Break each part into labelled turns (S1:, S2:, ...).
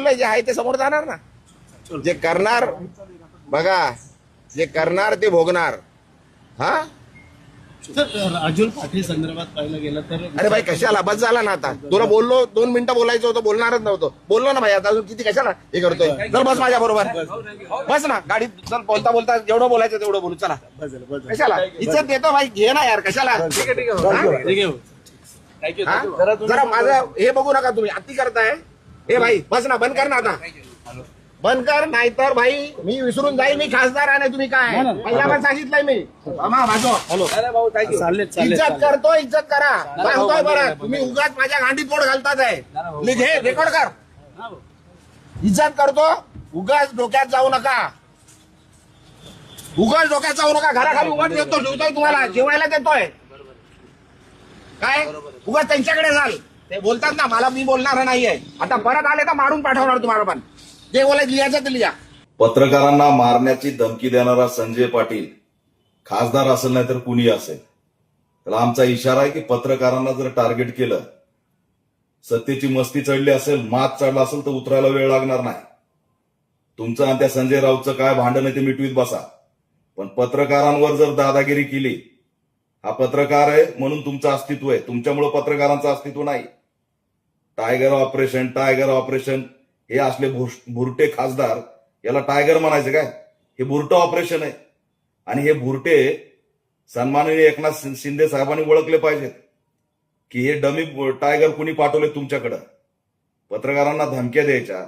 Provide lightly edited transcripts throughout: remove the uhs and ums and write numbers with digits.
S1: दाखवलंय, जे आहे ते समोर जाणार ना. जे करणार बघा, जे करणार ते भोगणार. हा
S2: सर, राजुल पाटील संदर्भात पाहिलं गेलं तर
S1: अरे भाई कशाला, बस झाला ना आता. तुला बोललो 2 मिनिटं बोलायचं होतं, बोलणारच नव्हतं. बोललो ना भाई, आता अजून किती कशाला हे करतोय. चल बस माझ्या बरोबर, बस ना गाडीत. चल बोलता बोलता जेवढं बोलायचं तेवढं बोलू. चला कशाला इज्जत देतो भाई, घे ना यार, कशाला. हा? जरा माझं हे बघू नका तुम्ही, अति करताय. हे भाई बस ना, बंद कर ना आता, बंद कर. नाहीतर भाई मी विसरून जाईल मी खासदार आहे. तुम्ही काय पहिला पण सांगितलंय मी. इज्जत करतो, इज्जत करा. काय होतोय बरं, तुम्ही उगाच माझ्या गांडीत पोट घालतात आहे. घे रेकॉर्ड कर. इज्जत करतो, उगाच डोक्यात जाऊ नका. उगाच डोक्यात जाऊ नका. घराखाली उगाच देतो, जेवतोय तुम्हाला, जेवायला देतोय. काय उगाच त्यांच्याकडे जाल. ते बोलतात ना, मला मी बोलणार नाहीये. आता परत आले तर मारून पाठवणार तुम्हाला. पण जे बोलायचं लिहायचं ते लिहा.
S3: पत्रकारांना मारण्याची धमकी देणारा संजय पाटील खासदार असेल नाही तर कुणी असेल, त्याला आमचा इशारा आहे की पत्रकारांना जर टार्गेट केलं, सत्तेची मस्ती चढली असेल, मात चढला असेल तर उतरायला वेळ लागणार नाही. तुमचं आणि त्या संजय राऊतचं काय भांडण आहे ते मिटवीत बसा, पण पत्रकारांवर जर दादागिरी केली, हा पत्रकार आहे म्हणून तुमचं अस्तित्व आहे, तुमच्यामुळे पत्रकारांचं अस्तित्व नाही. टायगर ऑपरेशन, टायगर ऑपरेशन, हे असले भुरटे खासदार, याला टायगर म्हणायचं काय? हे भुरटं ऑपरेशन आहे. आणि हे भुरटे सन्माननीय एकनाथ शिंदे साहेबांनी ओळखले पाहिजेत की हे डमी टायगर कुणी पाठवले तुमच्याकडं. पत्रकारांना धमक्या द्यायच्या,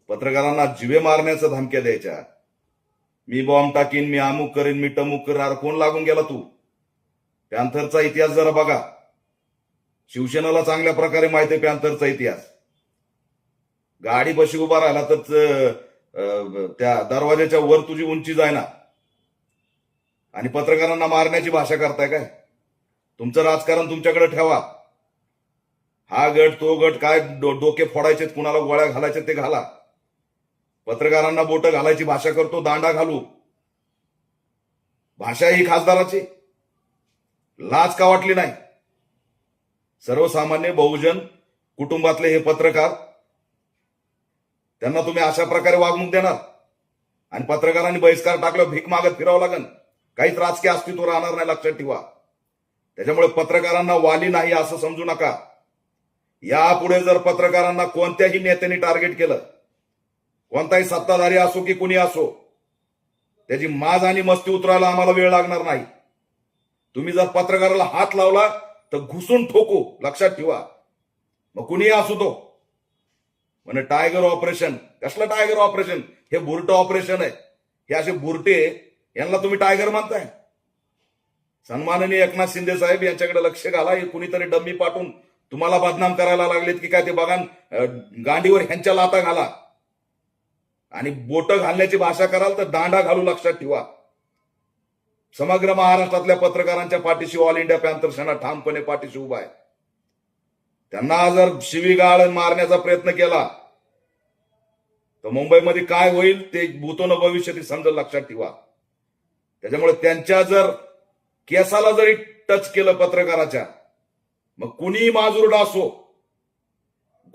S3: पत्रकारांना जिवे मारण्याच्या धमक्या द्यायच्या. मी बॉम्ब टाकीन, मी अमुक करीन, मी टमुक करणार. कोण लागून गेला तू? पॅन्थरचा इतिहास जरा बघा. शिवसेनेला चांगल्या प्रकारे माहिती आहे पॅन्थरचा इतिहास. गाडी बशी उभा राहिला तर त्या दरवाजाच्या वर तुझी उंची जाय ना, आणि पत्रकारांना मारण्याची भाषा करताय काय? तुमचं राजकारण तुमच्याकडे ठेवा. हा गट तो गट, काय डोके फोडायचे, कुणाला गोळ्या घालायचे ते घाला. पत्रकारांना बोट घालायची भाषा करतो, दांडा घालू. भाषा ही खासदाराची लाज का वाटली नाही? सर्वसामान्य बहुजन कुटुंबातले हे पत्रकार, त्यांना तुम्ही अशा प्रकारे वागणूक देणार? आणि पत्रकारांनी बहिष्कार टाकल्यावर भीक मागत फिरावं लागेल, काहीच राजकीय अस्तित्व राहणार नाही, लक्षात ठेवा. त्याच्यामुळे पत्रकारांना वाली नाही असं समजू नका. यापुढे जर पत्रकारांना कोणत्याही नेत्याने टार्गेट केलं, कोणताही सत्ताधारी असो की कुणी असो, त्याची माज आणि मस्ती उतरायला आम्हाला वेळ लागणार नाही. तुम्ही जर पत्रकाराला हात लावला तर घुसून ठोकू, लक्षात ठेवा. मग कुणीही असू तो. म्हणजे टायगर ऑपरेशन, कसलं टायगर ऑपरेशन? हे बुरटं ऑपरेशन आहे. हे असे बुरटे, यांना तुम्ही टायगर म्हणताय? सन्माननीय एकनाथ शिंदे साहेब यांच्याकडे लक्ष घाला. हे कुणीतरी डम्मी पाठवून तुम्हाला बदनाम करायला लागलेत की काय ते बघा. गांडीवर ह्यांच्या लाता घाला आणि बोट घालण्याची भाषा कराल तर दांडा घालू, लक्षात ठेवा. समग्र महाराष्ट्रातल्या पत्रकारांच्या पाठीशी ऑल इंडिया पॅन्थर सेना ठामपणे पाठीशी उभा आहे. त्यांना जर शिवीगाळ मारण्याचा प्रयत्न केला तर मुंबईमध्ये काय होईल ते भूतोन भविष्यात समजा, लक्षात ठेवा. त्याच्यामुळे त्यांच्या जर केसाला जरी टच केलं पत्रकाराच्या, मग कुणीही माजुरडा असो,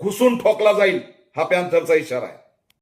S3: घुसून ठोकला जाईल. हा पॅन्थरचा इशारा आहे.